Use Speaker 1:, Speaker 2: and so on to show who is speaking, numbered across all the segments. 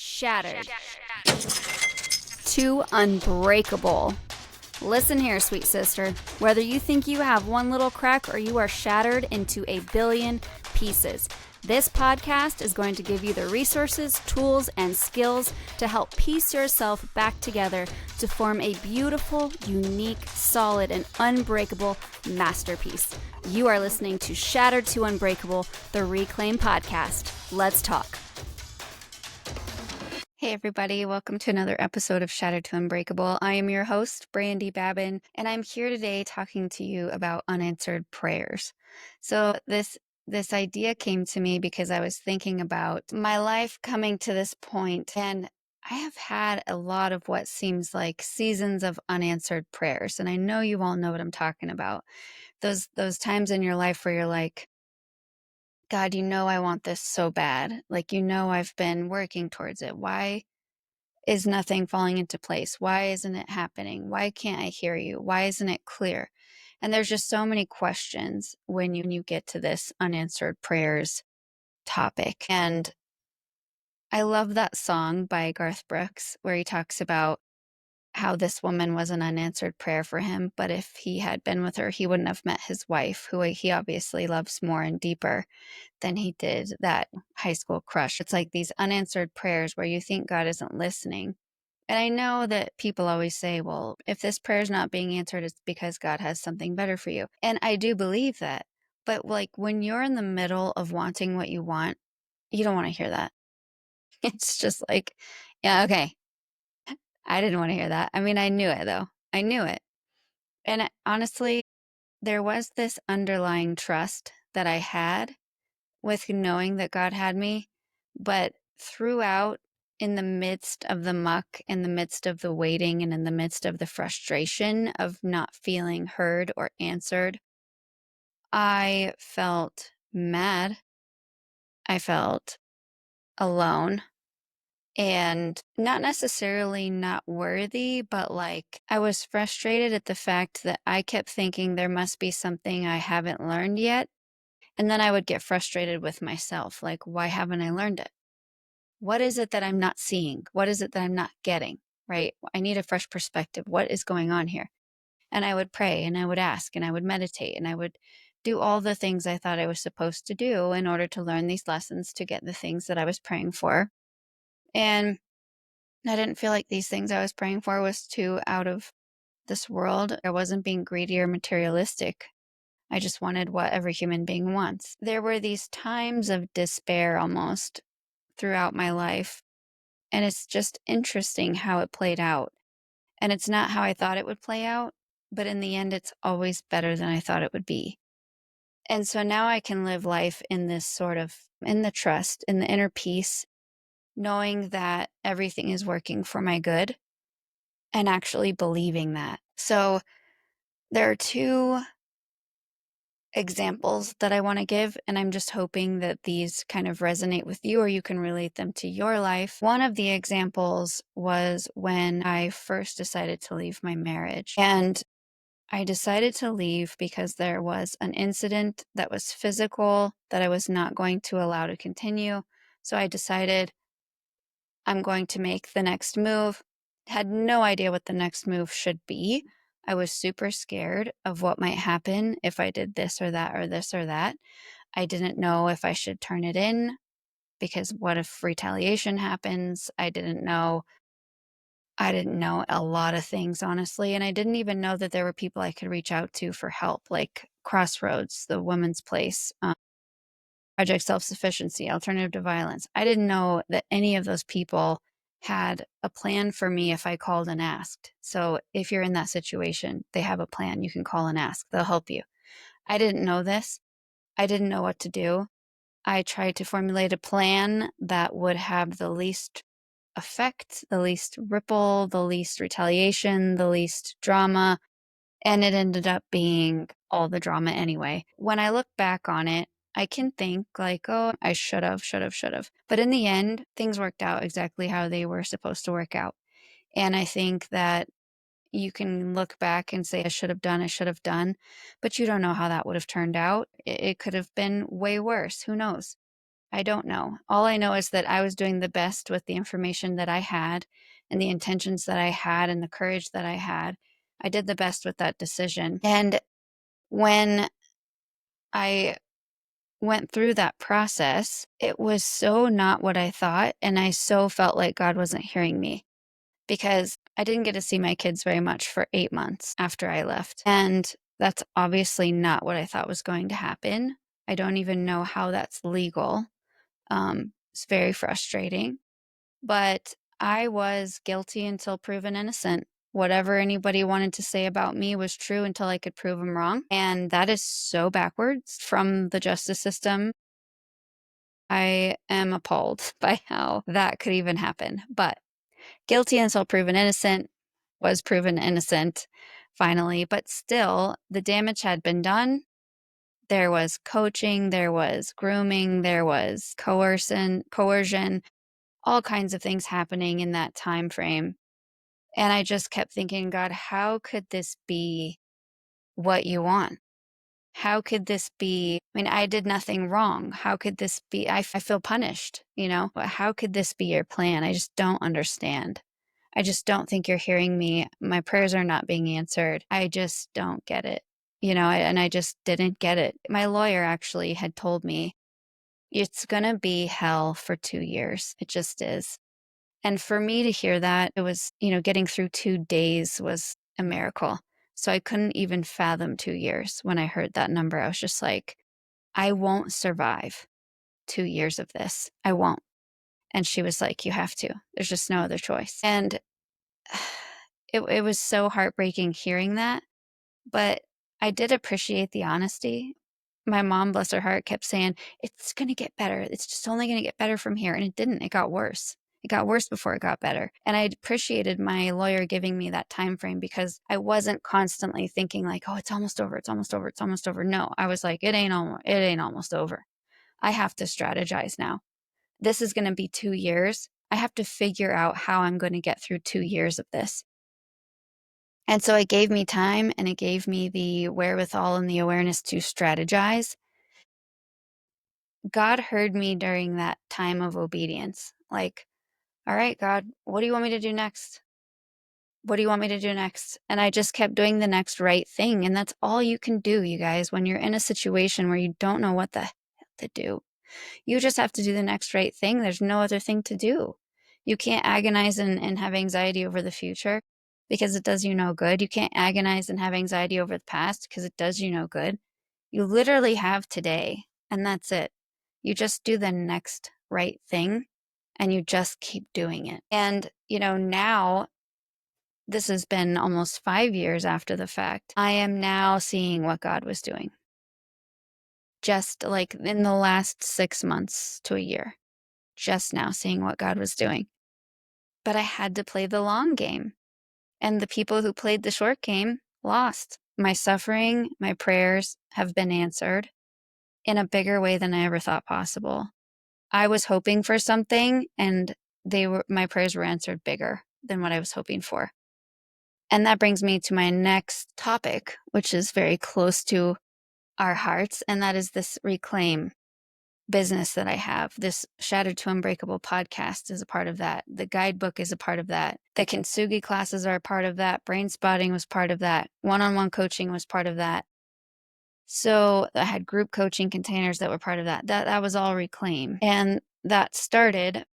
Speaker 1: Shattered to unbreakable. Listen here, sweet sister. Whether you think you have one little crack or you are shattered into a billion pieces, this podcast is going to give you the resources, tools, and skills to help piece yourself back together to form a beautiful, unique, solid, and unbreakable masterpiece. You are listening to Shattered to Unbreakable, the Reclaim podcast. Let's talk. Hey everybody, welcome to another episode of Shattered to Unbreakable. I am your host, Brandi Babin, and I'm here today talking to you about unanswered prayers. So this idea came to me because I was thinking about my life coming to this point, and I have had a lot of what seems like seasons of unanswered prayers, and I know you all know what I'm talking about. Those times in your life where you're like, God, you know I want this so bad. Like, you know I've been working towards it. Why is nothing falling into place? Why isn't it happening? Why can't I hear you? Why isn't it clear? And there's just so many questions when you get to this unanswered prayers topic. And I love that song by Garth Brooks where he talks about how this woman was an unanswered prayer for him, but if he had been with her, he wouldn't have met his wife, who he obviously loves more and deeper than he did that high school crush. It's like these unanswered prayers where you think God isn't listening. And I know that people always say, well, if this prayer is not being answered, it's because God has something better for you. And I do believe that. But like when you're in the middle of wanting what you want, you don't want to hear that. It's just like, yeah, okay. I didn't want to hear that. I mean, I knew it though. I knew it. And honestly, there was this underlying trust that I had with knowing that God had me. But throughout, in the midst of the muck, in the midst of the waiting, and in the midst of the frustration of not feeling heard or answered, I felt mad. I felt alone. And not necessarily not worthy, but like I was frustrated at the fact that I kept thinking there must be something I haven't learned yet. And then I would get frustrated with myself. Like, why haven't I learned it? What is it that I'm not seeing? What is it that I'm not getting? Right? I need a fresh perspective. What is going on here? And I would pray and I would ask and I would meditate and I would do all the things I thought I was supposed to do in order to learn these lessons to get the things that I was praying for. And I didn't feel like these things I was praying for was too out of this world. I wasn't being greedy or materialistic. I just wanted what every human being wants. There were these times of despair almost throughout my life. And it's just interesting how it played out. And it's not how I thought it would play out, but in the end, it's always better than I thought it would be. And so now I can live life in this sort of, in the trust, in the inner peace, knowing that everything is working for my good and actually believing that. So there are two examples that I want to give, and I'm just hoping that these kind of resonate with you or you can relate them to your life. One of the examples was when I first decided to leave my marriage. And I decided to leave because there was an incident that was physical that I was not going to allow to continue. So I decided I'm going to make the next move. Had no idea what the next move should be. I was super scared of what might happen if I did this or that or this or that. I didn't know if I should turn it in because what if retaliation happens? I didn't know a lot of things, honestly. And I didn't even know that there were people I could reach out to for help, like Crossroads, the Woman's Place, Project Self-Sufficiency, Alternative to Violence. I didn't know that any of those people had a plan for me if I called and asked. So if you're in that situation, they have a plan. You can call and ask. They'll help you. I didn't know this. I didn't know what to do. I tried to formulate a plan that would have the least effect, the least ripple, the least retaliation, the least drama. And it ended up being all the drama anyway. When I look back on it, I can think like, oh, I should have. But in the end, things worked out exactly how they were supposed to work out. And I think that you can look back and say, I should have done, but you don't know how that would have turned out. It could have been way worse. Who knows? I don't know. All I know is that I was doing the best with the information that I had and the intentions that I had and the courage that I had. I did the best with that decision. And when I went through that process, it was so not what I thought. And I so felt like God wasn't hearing me because I didn't get to see my kids very much for 8 months after I left. And that's obviously not what I thought was going to happen. I don't even know how that's legal. It's very frustrating, but I was guilty until proven innocent. Whatever anybody wanted to say about me was true until I could prove them wrong. And that is so backwards from the justice system. I am appalled by how that could even happen. But guilty until proven innocent, was proven innocent finally. But still, the damage had been done. There was coaching, there was grooming, there was coercion, all kinds of things happening in that time frame. And I just kept thinking, God, how could this be what you want? How could this be? I mean, I did nothing wrong. How could this be? I feel punished, But how could this be your plan? I just don't understand. I just don't think you're hearing me. My prayers are not being answered. I just don't get it, and I just didn't get it. My lawyer actually had told me it's going to be hell for 2 years. It just is. And for me to hear that, it was, getting through 2 days was a miracle. So I couldn't even fathom 2 years when I heard that number. I was just like, I won't survive 2 years of this. I won't. And she was like, you have to. There's just no other choice. And it was so heartbreaking hearing that. But I did appreciate the honesty. My mom, bless her heart, kept saying, it's going to get better. It's just only going to get better from here. And it didn't. It got worse. It got worse before it got better. And I appreciated my lawyer giving me that time frame because I wasn't constantly thinking like, oh, it's almost over. It's almost over. It's almost over. No, I was like, it ain't almost over. I have to strategize now. This is going to be 2 years. I have to figure out how I'm going to get through 2 years of this. And so it gave me time and it gave me the wherewithal and the awareness to strategize. God heard me during that time of obedience. Like, all right, God, what do you want me to do next? What do you want me to do next? And I just kept doing the next right thing. And that's all you can do, you guys, when you're in a situation where you don't know what the hell to do. You just have to do the next right thing. There's no other thing to do. You can't agonize and have anxiety over the future because it does you no good. You can't agonize and have anxiety over the past because it does you no good. You literally have today, and that's it. You just do the next right thing and you just keep doing it. And, now this has been almost 5 years after the fact. I am now seeing what God was doing. Just like in the last 6 months to a year, just now seeing what God was doing. But I had to play the long game. And the people who played the short game lost. My suffering, my prayers have been answered in a bigger way than I ever thought possible. I was hoping for something and my prayers were answered bigger than what I was hoping for. And that brings me to my next topic, which is very close to our hearts, and that is this reclaim business that I have. This Shattered to Unbreakable podcast is a part of that. The guidebook is a part of that. The Kintsugi classes are a part of that. Brain spotting was part of that. One-on-one coaching was part of that. So I had group coaching containers that were part of that. That was all reclaim. And that started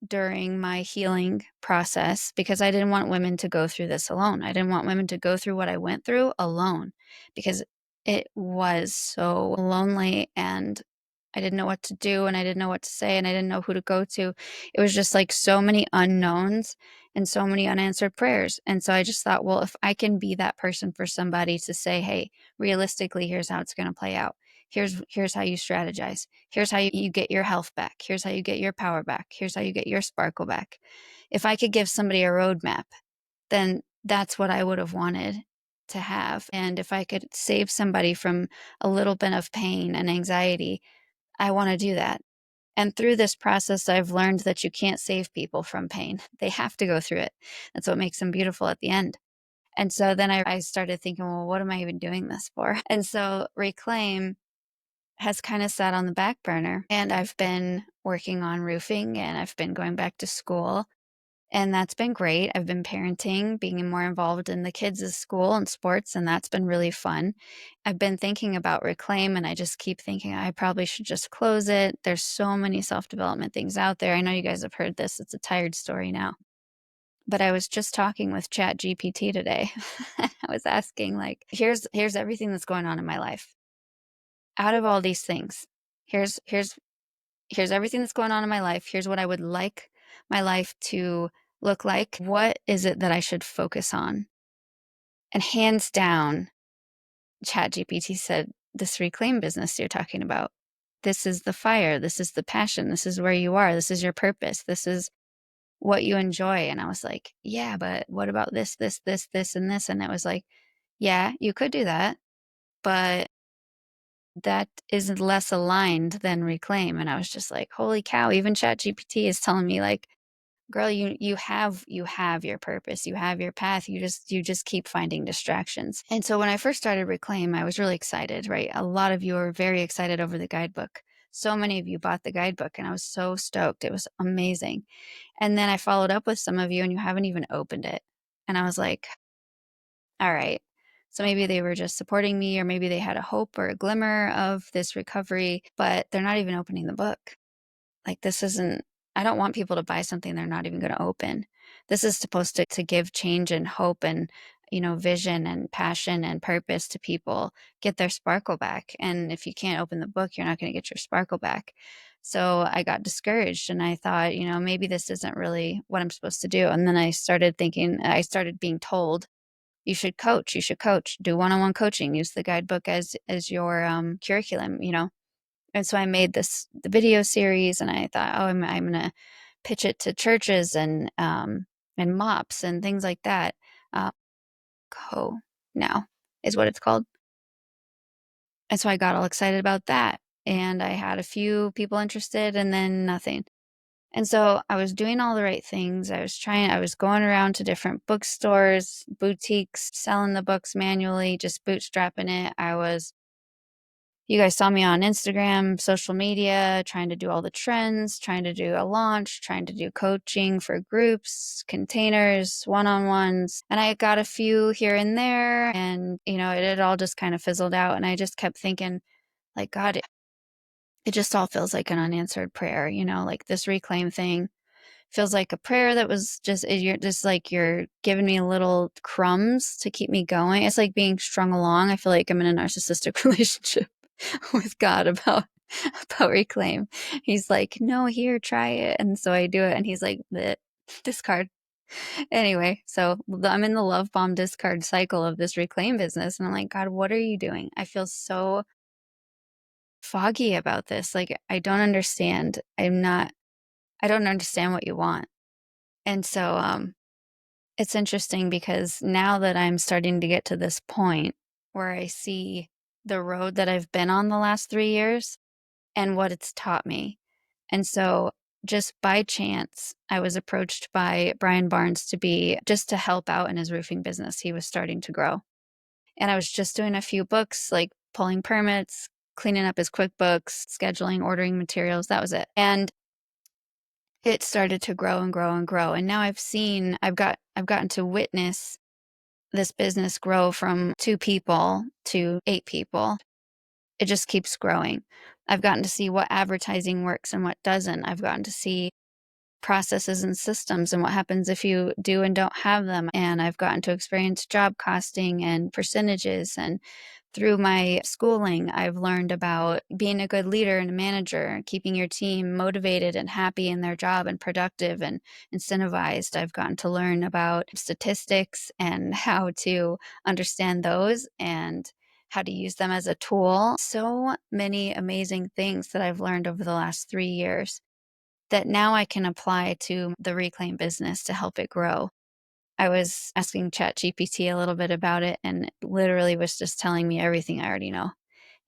Speaker 1: during my healing process because I didn't want women to go through this alone. I didn't want women to go through what I went through alone because it was so lonely and I didn't know what to do and I didn't know what to say and I didn't know who to go to. It was just like so many unknowns and so many unanswered prayers. And so I just thought, well, if I can be that person for somebody to say, hey, realistically, here's how it's going to play out. Here's how you strategize. Here's how you get your health back. Here's how you get your power back. Here's how you get your sparkle back. If I could give somebody a roadmap, then that's what I would have wanted to have. And if I could save somebody from a little bit of pain and anxiety, I want to do that. And through this process, I've learned that you can't save people from pain. They have to go through it. That's what makes them beautiful at the end. And so then I started thinking, well, what am I even doing this for? And so Reclaim has kind of sat on the back burner. And I've been working on roofing and I've been going back to school. And that's been great. I've been parenting, being more involved in the kids' school and sports, and that's been really fun. I've been thinking about Reclaim, and I just keep thinking I probably should just close it. There's so many self-development things out there. I know you guys have heard this. It's a tired story now. But I was just talking with ChatGPT today. I was asking like, here's everything that's going on in my life. Out of all these things, here's everything that's going on in my life. Here's what I would like my life to look like. What is it that I should focus on? And hands down, ChatGPT said, this reclaim business you're talking about. This is the fire. This is the passion. This is where you are. This is your purpose. This is what you enjoy. And I was like, yeah, but what about this, and this? And it was like, yeah, you could do that, but that is less aligned than reclaim. And I was just like, holy cow, even ChatGPT is telling me like, girl, you have your purpose, you have your path. You just keep finding distractions. And so when I first started Reclaim, I was really excited, right? A lot of you are very excited over the guidebook. So many of you bought the guidebook and I was so stoked. It was amazing. And then I followed up with some of you and you haven't even opened it. And I was like, all right. So maybe they were just supporting me, or maybe they had a hope or a glimmer of this recovery, but they're not even opening the book. Like, this isn't, I don't want people to buy something they're not even going to open. This is supposed to give change and hope and, vision and passion and purpose to people, get their sparkle back. And if you can't open the book, you're not going to get your sparkle back. So I got discouraged and I thought, maybe this isn't really what I'm supposed to do. And then I started thinking, I started being told, you should coach, do one-on-one coaching, use the guidebook as your curriculum, And so I made the video series, and I thought, oh, I'm gonna pitch it to churches and MOPS and things like that. Uh, Co now is what it's called. And so I got all excited about that, and I had a few people interested, and then nothing. And so I was doing all the right things. I was going around to different bookstores, boutiques, selling the books manually, just bootstrapping it. You guys saw me on Instagram, social media, trying to do all the trends, trying to do a launch, trying to do coaching for groups, containers, one-on-ones. And I got a few here and there, and, it all just kind of fizzled out. And I just kept thinking, like, God, it just all feels like an unanswered prayer, like this reclaim thing feels like a prayer that was you're just like, you're giving me little crumbs to keep me going. It's like being strung along. I feel like I'm in a narcissistic relationship with God about reclaim. He's like, no, here, try it. And so I do it. And he's like, bleh, discard. Anyway, so I'm in the love bomb discard cycle of this reclaim business. And I'm like, God, what are you doing? I feel so foggy about this. Like, I don't understand. I don't understand what you want. And so, it's interesting because now that I'm starting to get to this point where I see the road that I've been on the last 3 years and what it's taught me. And so just by chance, I was approached by Brian Barnes just to help out in his roofing business. He was starting to grow. And I was just doing a few books, like pulling permits, cleaning up his QuickBooks, scheduling, ordering materials. That was it. And it started to grow and grow and grow. And now I've gotten to witness this business grow from 2 people to 8 people. It just keeps growing. I've gotten to see what advertising works and what doesn't. I've gotten to see processes and systems and what happens if you do and don't have them. And I've gotten to experience job costing and percentages. And through my schooling, I've learned about being a good leader and a manager, keeping your team motivated and happy in their job and productive and incentivized. I've gotten to learn about statistics and how to understand those and how to use them as a tool. So many amazing things that I've learned over the last 3 years that now I can apply to the reclaim business to help it grow. I was asking ChatGPT a little bit about it, and it literally was just telling me everything I already know.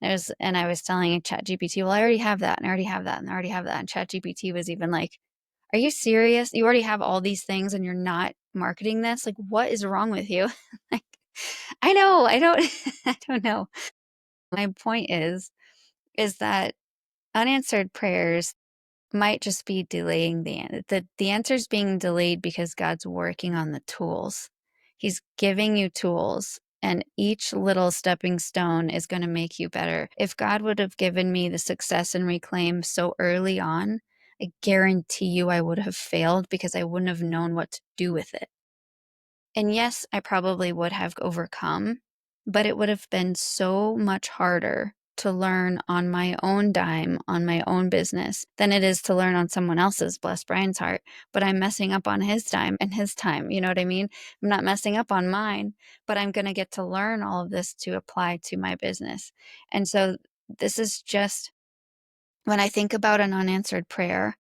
Speaker 1: And I was telling ChatGPT, well, I already have that, and I already have that, and I already have that. And ChatGPT was even like, are you serious? You already have all these things and you're not marketing this? Like, what is wrong with you? Like, I know, I don't, I don't know. My point is, is that unanswered prayers might just be delaying the answer's being delayed because God's working on the tools. He's giving you tools, and each little stepping stone is going to make you better. If God would have given me the success and reclaim so early on, I guarantee you I would have failed because I wouldn't have known what to do with it. And yes, I probably would have overcome, but it would have been so much harder to learn on my own dime, on my own business, than it is to learn on someone else's, bless Brian's heart. But I'm messing up on his dime and his time. You know what I mean? I'm not messing up on mine, but I'm going to get to learn all of this to apply to my business. And so this is just when I think about an unanswered prayer,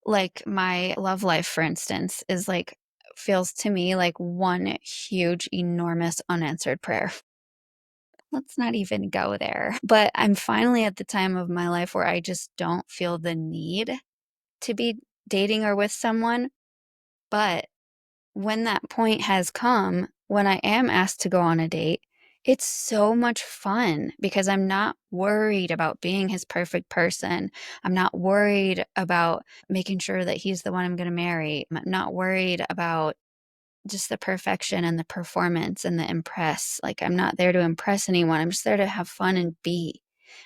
Speaker 1: like my love life, for instance, is like, feels to me like one huge, enormous unanswered prayer. Let's not even go there. But I'm finally at the time of my life where I just don't feel the need to be dating or with someone. But when that point has come, when I am asked to go on a date, it's so much fun because I'm not worried about being his perfect person. I'm not worried about making sure that he's the one I'm going to marry. I'm not worried about just the perfection and the performance and the impress. Like, I'm not there to impress anyone. I'm just there to have fun and be.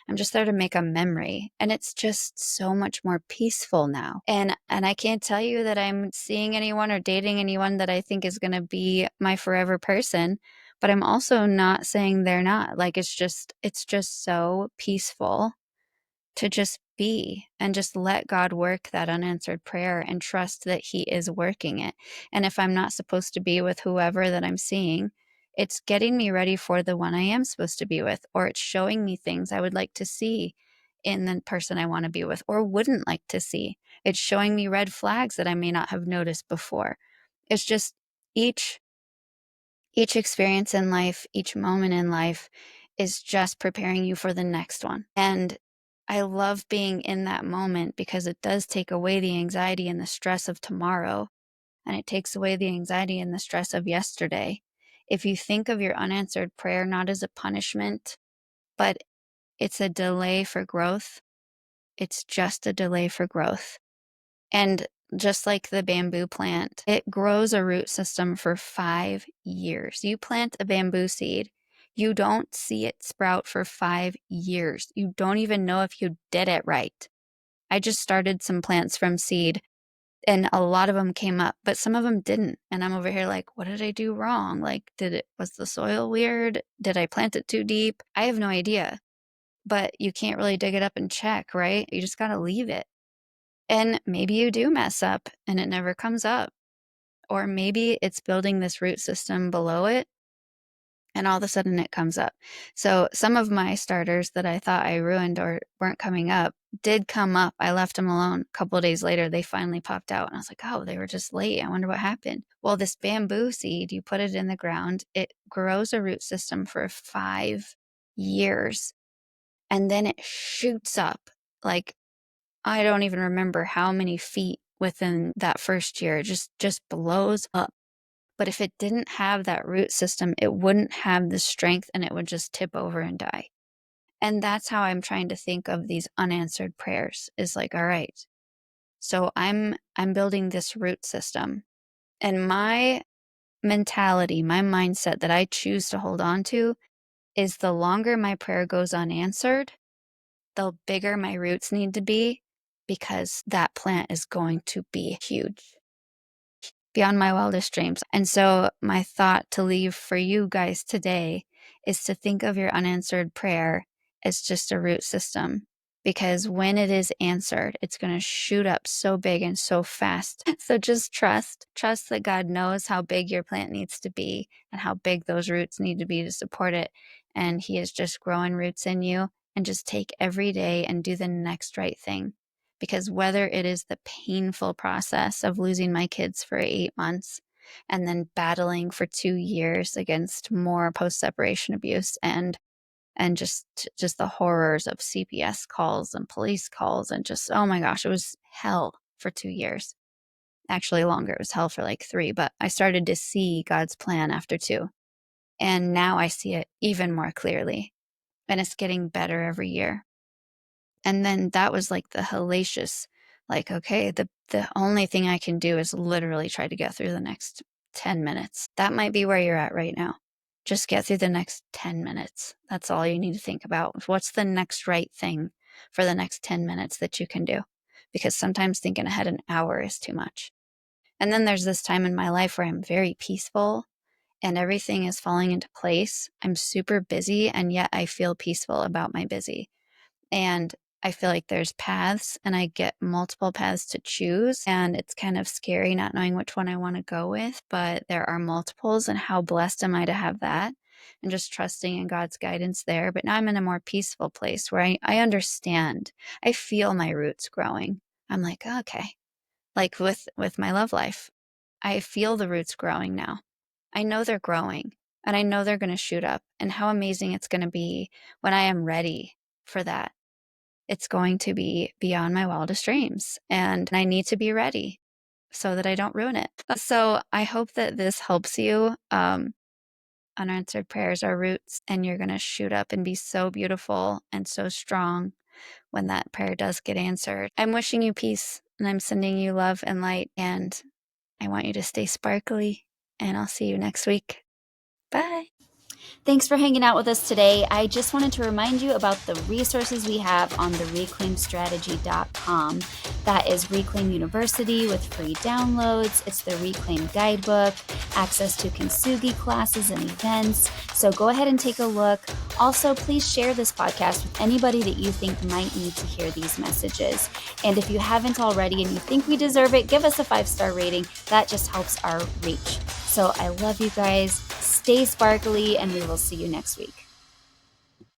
Speaker 1: I'm just there to make a memory. And it's just so much more peaceful now. And I can't tell you that I'm seeing anyone or dating anyone that I think is going to be my forever person, but I'm also not saying they're not. Like, it's just so peaceful to just be and just let God work that unanswered prayer and trust that He is working it. And if I'm not supposed to be with whoever that I'm seeing, it's getting me ready for the one I am supposed to be with, or it's showing me things I would like to see in the person I want to be with or wouldn't like to see. It's showing me red flags that I may not have noticed before. It's just each experience in life, each moment in life is just preparing you for the next one. And I love being in that moment because it does take away the anxiety and the stress of tomorrow. And it takes away the anxiety and the stress of yesterday. If you think of your unanswered prayer not as a punishment, but it's a delay for growth, it's just a delay for growth. And just like the bamboo plant, it grows a root system for 5 years. You plant a bamboo seed, you don't see it sprout for 5 years. You don't even know if you did it right. I just started some plants from seed and a lot of them came up, but some of them didn't. And I'm over here like, what did I do wrong? Like, was the soil weird? Did I plant it too deep? I have no idea. But you can't really dig it up and check, right? You just got to leave it. And maybe you do mess up and it never comes up. Or maybe it's building this root system below it and all of a sudden it comes up. So some of my starters that I thought I ruined or weren't coming up did come up. I left them alone. A couple of days later, they finally popped out. And I was like, oh, they were just late. I wonder what happened. Well, this bamboo seed, you put it in the ground, it grows a root system for 5 years. And then it shoots up like I don't even remember how many feet within that first year. It just blows up. But if it didn't have that root system, it wouldn't have the strength and it would just tip over and die. And that's how I'm trying to think of these unanswered prayers is like, all right, so I'm building this root system. And my mentality, my mindset that I choose to hold on to is the longer my prayer goes unanswered, the bigger my roots need to be because that plant is going to be huge beyond my wildest dreams. And so my thought to leave for you guys today is to think of your unanswered prayer as just a root system. Because when it is answered, it's going to shoot up so big and so fast. So just trust that God knows how big your plant needs to be and how big those roots need to be to support it. And He is just growing roots in you. And just take every day and do the next right thing. Because whether it is the painful process of losing my kids for 8 months and then battling for 2 years against more post-separation abuse and just the horrors of CPS calls and police calls and just, oh my gosh, it was hell for 2 years. Actually longer. It was hell for like 3, but I started to see God's plan after 2. And now I see it even more clearly. And it's getting better every year. And then that was like the hellacious, like, okay, the only thing I can do is literally try to get through the next 10 minutes. That might be where you're at right now. Just get through the next 10 minutes. That's all you need to think about. What's the next right thing for the next 10 minutes that you can do? Because sometimes thinking ahead an hour is too much. And then there's this time in my life where I'm very peaceful and everything is falling into place. I'm super busy, and yet I feel peaceful about my busy. And I feel like there's paths, and I get multiple paths to choose. And it's kind of scary not knowing which one I want to go with, but there are multiples, and how blessed am I to have that? And just trusting in God's guidance there. But now I'm in a more peaceful place where I understand. I feel my roots growing. I'm like, okay. Like with my love life, I feel the roots growing now. I know they're growing, and I know they're going to shoot up, and how amazing it's going to be when I am ready for that. It's going to be beyond my wildest dreams, and I need to be ready so that I don't ruin it. So I hope that this helps you. Unanswered prayers are roots, and you're going to shoot up and be so beautiful and so strong when that prayer does get answered. I'm wishing you peace, and I'm sending you love and light, and I want you to stay sparkly, and I'll see you next week. Bye.
Speaker 2: Thanks for hanging out with us today. I just wanted to remind you about the resources we have on the reclaimstrategy.com. That is Reclaim University with free downloads. It's the Reclaim Guidebook, access to Kintsugi classes and events. So go ahead and take a look. Also, please share this podcast with anybody that you think might need to hear these messages. And if you haven't already and you think we deserve it, give us a 5-star rating. That just helps our reach. So I love you guys. Stay sparkly, and we will see you next week.